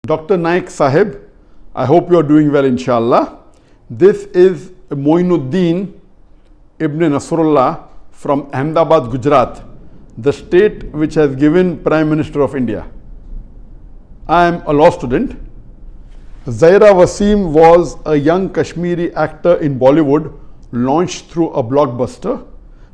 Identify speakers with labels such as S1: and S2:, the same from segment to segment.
S1: Dr. Naik Sahib, I hope you are doing well, inshallah. This is Moinuddin Ibn Nasrullah from Ahmedabad, Gujarat, the state which has given Prime Minister of India. I am a law student. Zaira Wasim was a young Kashmiri actor in Bollywood, launched through a blockbuster,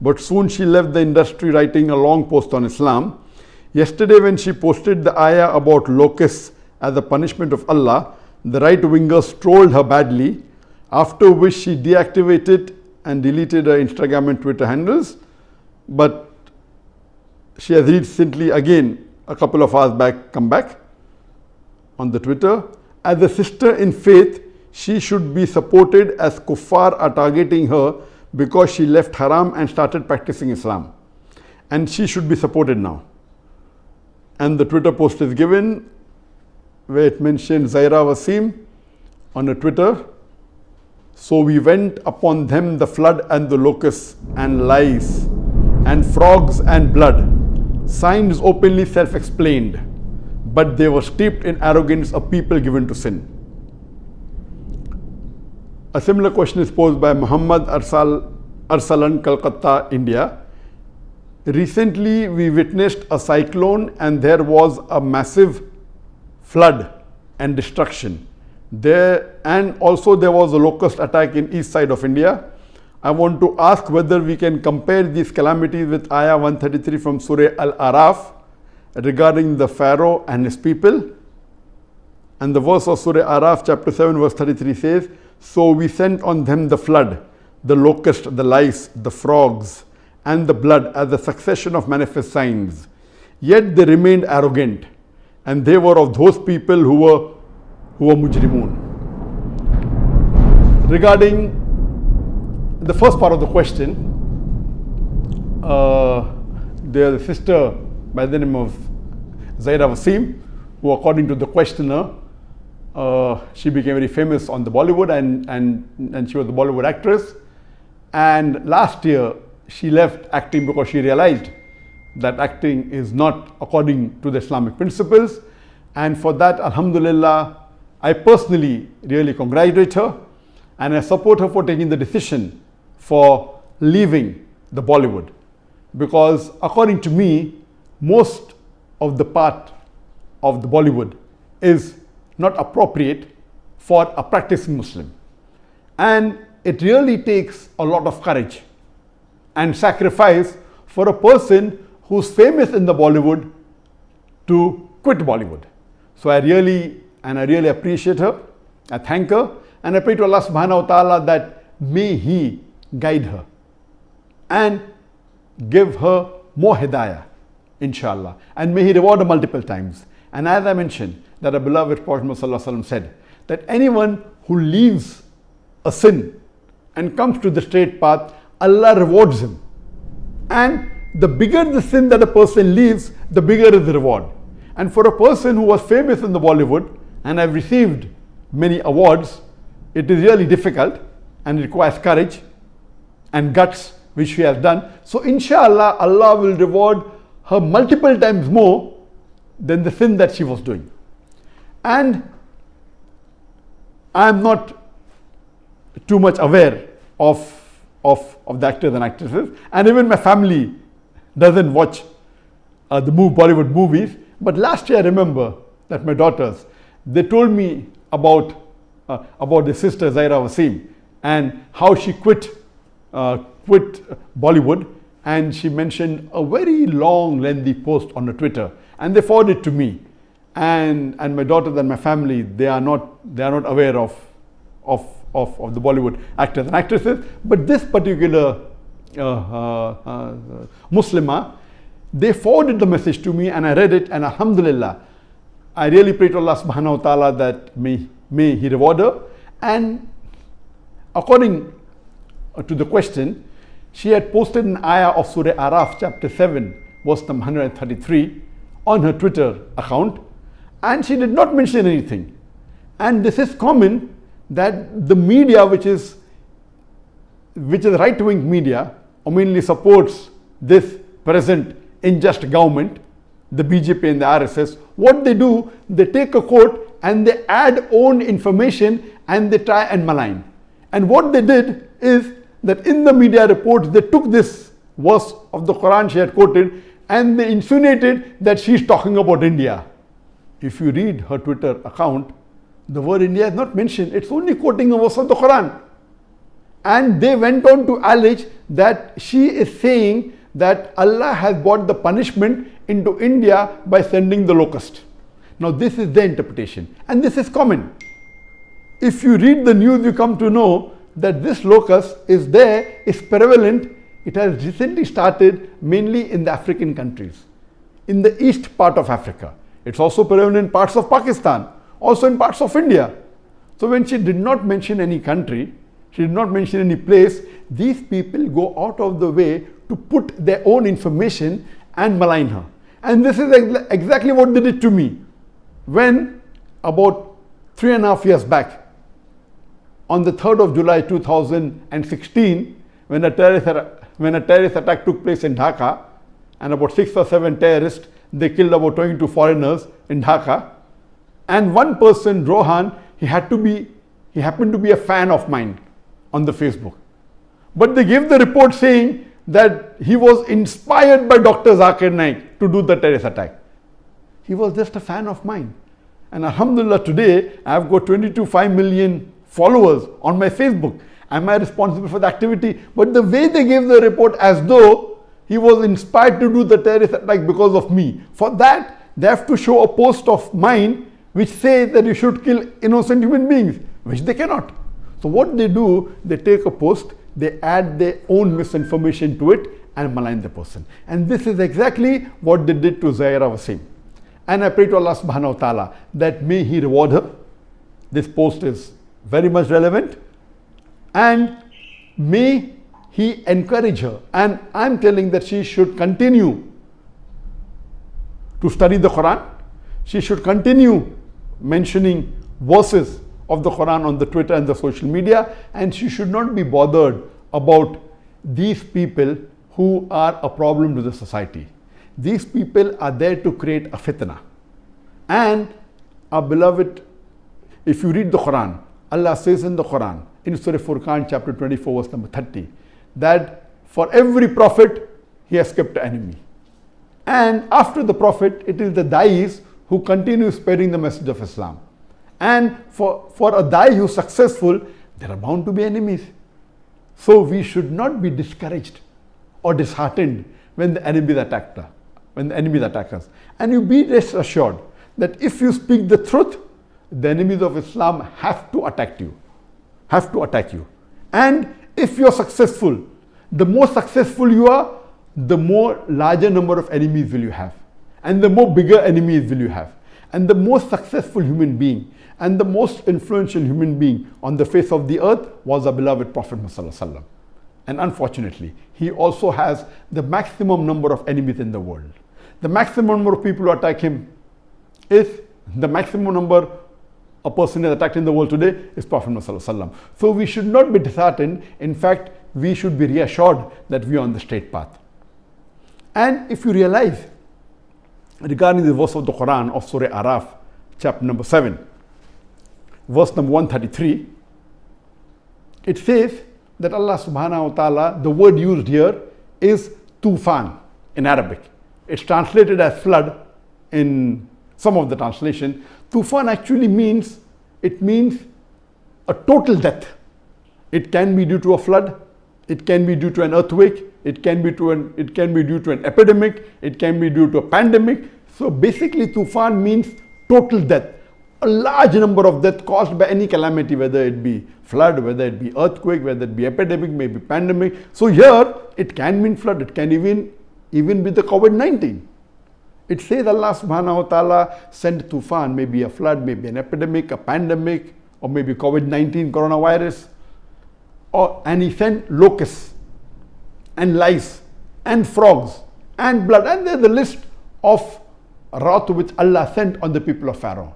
S1: but soon she left the industry writing a long post on Islam. Yesterday, when she posted the ayah about locusts as a punishment of Allah, the right-wingers trolled her badly, after which she deactivated and deleted her Instagram and Twitter handles. But she has recently again, a couple of hours back, come back on the Twitter. As a sister in faith, she should be supported, as kuffar are targeting her because she left haram and started practicing Islam. And she should be supported now. And the Twitter post is given where it mentioned Zaira Wasim on a Twitter. So we went upon them the flood and the locusts and lice and frogs and blood. Signs openly self-explained, but they were steeped in arrogance, a people given to sin. A similar question is posed by Mohammed Arsalan, Calcutta, India. Recently, we witnessed a cyclone and there was a massive flood and destruction. And also there was a locust attack in east side of India. I want to ask whether we can compare these calamities with Ayah 133 from Surah Al-Araf regarding the Pharaoh and his people. And the verse of Surah Araf chapter 7 verse 33 says, "So we sent on them the flood, the locust, the lice, the frogs, and the blood as a succession of manifest signs. Yet they remained arrogant, and they were of those people who were mujrimun." Regarding the first part of the question, there is a sister by the name of Zaira Wasim, who according to the questioner, she became very famous on the Bollywood and she was a Bollywood actress. And last year she left acting because she realized that acting is not according to the Islamic principles. And for that, alhamdulillah, I personally really congratulate her and I support her for taking the decision for leaving the Bollywood. Because according to me, most of the part of the Bollywood is not appropriate for a practicing Muslim. And it really takes a lot of courage and sacrifice for a person who's famous in the Bollywood to quit Bollywood. So I really appreciate her. I thank her and I pray to Allah subhanahu wa ta'ala that may He guide her and give her more hidayah, inshallah. And may He reward her multiple times. And as I mentioned, that our beloved Prophet Muhammad said that anyone who leaves a sin and comes to the straight path, Allah rewards him. And the bigger the sin that a person leaves, the bigger is the reward. And for a person who was famous in the Bollywood and have received many awards, it is really difficult and requires courage and guts, which she has done. So inshallah, Allah will reward her multiple times more than the sin that she was doing. And I am not too much aware of the actors and actresses, and even my family doesn't watch the Bollywood movies. But last year I remember that my daughters, they told me about the sister Zaira Wasim and how she quit Bollywood, and she mentioned a very long lengthy post on her Twitter, and they forwarded it to me. And my daughters and my family, they are not aware of the Bollywood actors and actresses. But this particular Muslimah, they forwarded the message to me and I read it, and alhamdulillah, I really pray to Allah subhanahu wa ta'ala that may He reward her. And according to the question, she had posted an ayah of Surah Araf chapter 7 verse number 133 on her Twitter account, and she did not mention anything. And this is common, that the media which is right-wing media, or mainly supports this present unjust government, the BJP and the RSS, what they do, they take a quote and they add own information and they try and malign. And what they did is that in the media reports, they took this verse of the Quran she had quoted and they insinuated that she's talking about India. If you read her Twitter account, the word India is not mentioned. It's only quoting a verse of the Quran. And they went on to allege that she is saying that Allah has brought the punishment into India by sending the locust. Now this is their interpretation, and this is common. If you read the news, you come to know that this locust is there, is prevalent. It has recently started mainly in the African countries, in the east part of Africa. It's also prevalent in parts of Pakistan, also in parts of India. So when she did not mention any country, she did not mention any place, these people go out of the way to put their own information and malign her. And this is exactly what they did to me. When about 3.5 years back, on the 3rd of July 2016, when a terrorist attack took place in Dhaka, and about 6 or 7 terrorists, they killed about 22 foreigners in Dhaka. And one person, Rohan, he happened to be a fan of mine on the Facebook. But they gave the report saying that he was inspired by Dr. Zakir Naik to do the terrorist attack. He was just a fan of mine. And Alhamdulillah, today I've got 22.5 million followers on my Facebook. Am I responsible for the activity? But the way they gave the report, as though he was inspired to do the terrorist attack because of me. For that, they have to show a post of mine which says that you should kill innocent human beings, which they cannot. So what they do, they take a post, they add their own misinformation to it and malign the person. And this is exactly what they did to Zaira Wasim. And I pray to Allah subhanahu wa ta'ala that may He reward her. This post is very much relevant. And may He encourage her. And I'm telling that she should continue to study the Quran. She should continue mentioning verses of the Quran on the Twitter and the social media. And she should not be bothered about these people who are a problem to the society. These people are there to create a fitna. And our beloved, if you read the Quran, Allah says in the Quran, in Surah Furqan chapter 24 verse number 30, that for every prophet he has kept an enemy. And after the prophet, it is the da'is who continue spreading the message of Islam. And for a da'i who is successful, there are bound to be enemies. So we should not be discouraged or disheartened when the enemies attack us. And you be rest assured that if you speak the truth, the enemies of Islam have to attack you. And if you are successful, the more successful you are, the more larger number of enemies will you have. And the more bigger enemies will you have. And the most successful human being and the most influential human being on the face of the earth was our beloved Prophet Muhammad. And unfortunately, he also has the maximum number of enemies in the world. The maximum number of people who attack him is the maximum number a person is attacked in the world today is Prophet Muhammad. So we should not be disheartened. In fact, we should be reassured that we are on the straight path. And if you realize, regarding the verse of the Quran of Surah Araf, chapter number 7, verse number 133, it says that Allah subhanahu wa ta'ala, the word used here is tufan in Arabic. It's translated as flood in some of the translation. Tufan actually means a total death. It can be due to a flood, it can be due to an earthquake, it can be due to an epidemic, it can be due to a pandemic. So basically tufan means total death. A large number of death caused by any calamity, whether it be flood, whether it be earthquake, whether it be epidemic, maybe pandemic. So here it can mean flood, it can even be the COVID-19. It says Allah subhanahu wa ta'ala sent tufan, maybe a flood, maybe an epidemic, a pandemic, or maybe COVID-19 coronavirus. And he sent locusts and lice and frogs and blood. And there's the list of wrath which Allah sent on the people of Pharaoh.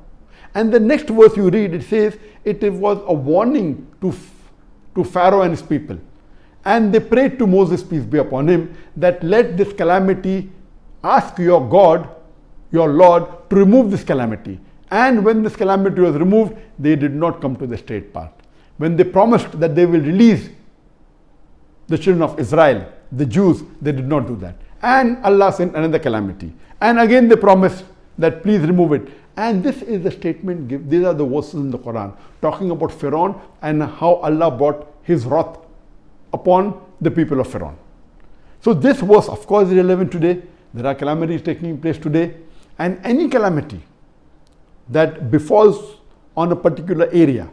S1: And the next verse you read, it says it was a warning to Pharaoh and his people. And they prayed to Moses, peace be upon him, that let this calamity, ask your God, your Lord, to remove this calamity. And when this calamity was removed, they did not come to the straight path. When they promised that they will release the children of Israel, the Jews, they did not do that. And Allah sent another calamity. And again they promised that please remove it. And this is the statement, these are the verses in the Quran, talking about Pharaoh and how Allah brought his wrath upon the people of Pharaoh. So this was, of course, relevant today. There are calamities taking place today. And any calamity that befalls on a particular area,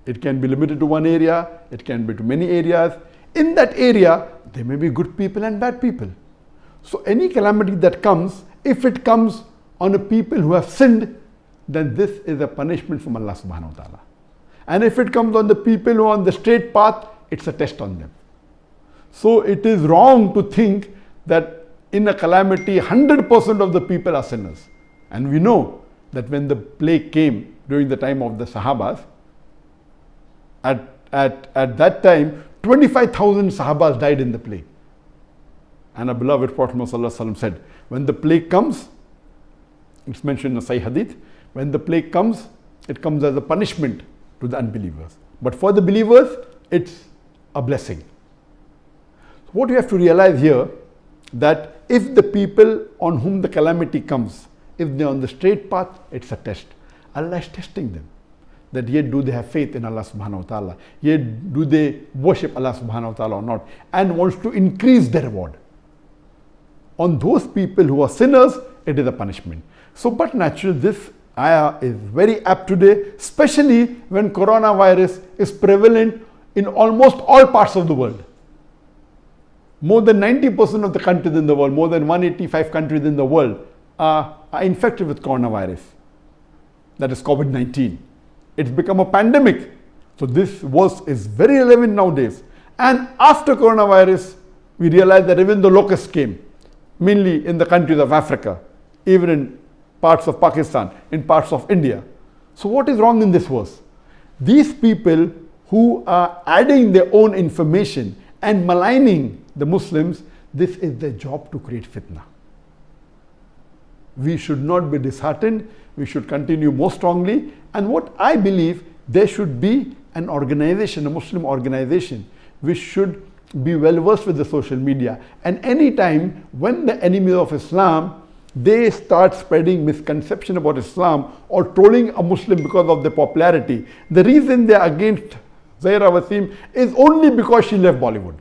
S1: it can be limited to one area, it can be to many areas. In that area, there may be good people and bad people. So any calamity that comes, if it comes on a people who have sinned, then this is a punishment from Allah subhanahu wa ta'ala. And if it comes on the people who are on the straight path, it's a test on them. So it is wrong to think that in a calamity, 100% of the people are sinners. And we know that when the plague came during the time of the Sahabas, at that time, 25,000 Sahabas died in the plague. And our beloved Prophet Muhammad said, when the plague comes, it's mentioned in the Sahih Hadith, when the plague comes, it comes as a punishment to the unbelievers. But for the believers, it's a blessing. So what you have to realize here, that if the people on whom the calamity comes, if they're on the straight path, it's a test. Allah is testing them. That yet do they have faith in Allah subhanahu wa ta'ala? Yet do they worship Allah subhanahu wa ta'ala or not? And wants to increase their reward. On those people who are sinners, it is a punishment. So, but naturally, this ayah is very apt today, especially when coronavirus is prevalent in almost all parts of the world. More than 90% of the countries in the world, more than 185 countries in the world are infected with coronavirus. That is COVID-19. It's become a pandemic. So this verse is very relevant nowadays. And after coronavirus, we realize that even the locusts came, mainly in the countries of Africa, even in parts of Pakistan, in parts of India. So what is wrong in this verse? These people who are adding their own information and maligning the Muslims, this is their job to create fitna. We should not be disheartened. We should continue more strongly. And what I believe, there should be an organization, a Muslim organization, which should be well versed with the social media. And any time when the enemies of Islam, they start spreading misconception about Islam or trolling a Muslim because of their popularity, the reason they are against Zaira Wasim is only because she left Bollywood.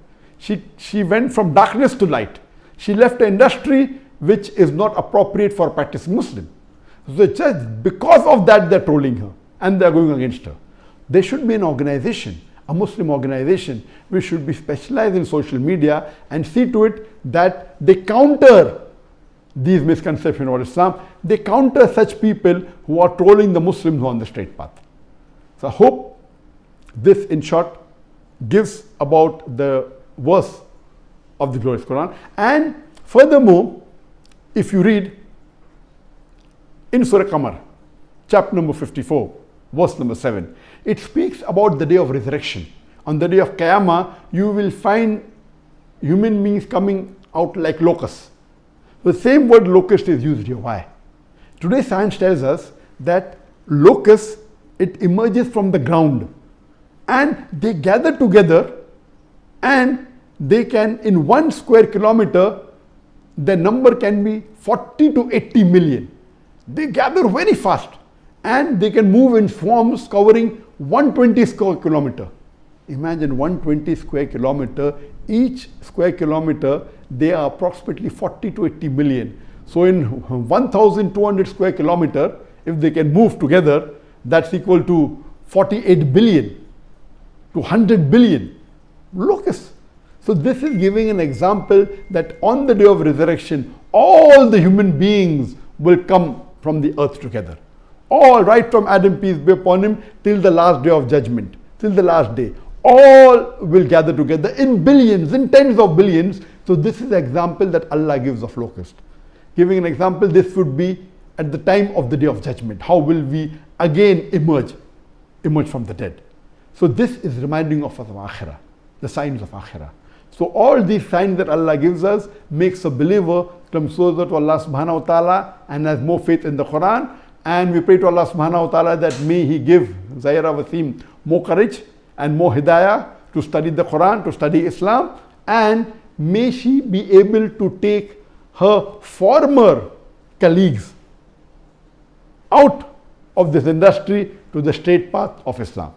S1: She went from darkness to light. She left an industry which is not appropriate for a practicing Muslim. So just because of that, they're trolling her and they're going against her. There should be an organization, a Muslim organization, which should be specialized in social media and see to it that they counter these misconceptions about Islam. They counter such people who are trolling the Muslims who are on the straight path. So I hope this, in short, gives about the verse of the glorious Quran. And furthermore, if you read in Surah Qamar, chapter number 54, verse number 7, it speaks about the day of resurrection. On the day of Qiyamah, you will find human beings coming out like locusts. The same word locust is used here. Why? Today science tells us that locust, it emerges from the ground and they gather together and they can, in 1 square kilometer, the number can be 40 to 80 million. They gather very fast and they can move in swarms covering 120 square kilometer. Imagine 120 square kilometer. Each square kilometer, they are approximately 40 to 80 million. So in 1,200 square kilometer, if they can move together, that's equal to 48 billion to 100 billion locusts. So this is giving an example that on the day of resurrection, all the human beings will come from the earth together. All, right from Adam, peace be upon him, till the last day of judgment, till the last day. All will gather together in billions, in tens of billions. So this is the example that Allah gives of locust. Giving an example, this would be at the time of the day of judgment. How will we again emerge from the dead? So this is reminding of us of Akhirah, the signs of Akhirah. So all these signs that Allah gives us makes a believer come closer to Allah subhanahu wa ta'ala and has more faith in the Quran And we pray to Allah subhanahu wa ta'ala that may He give Zaira Wasim more courage and more hidayah to study the Quran, to study Islam, and may she be able to take her former colleagues out of this industry to the straight path of Islam.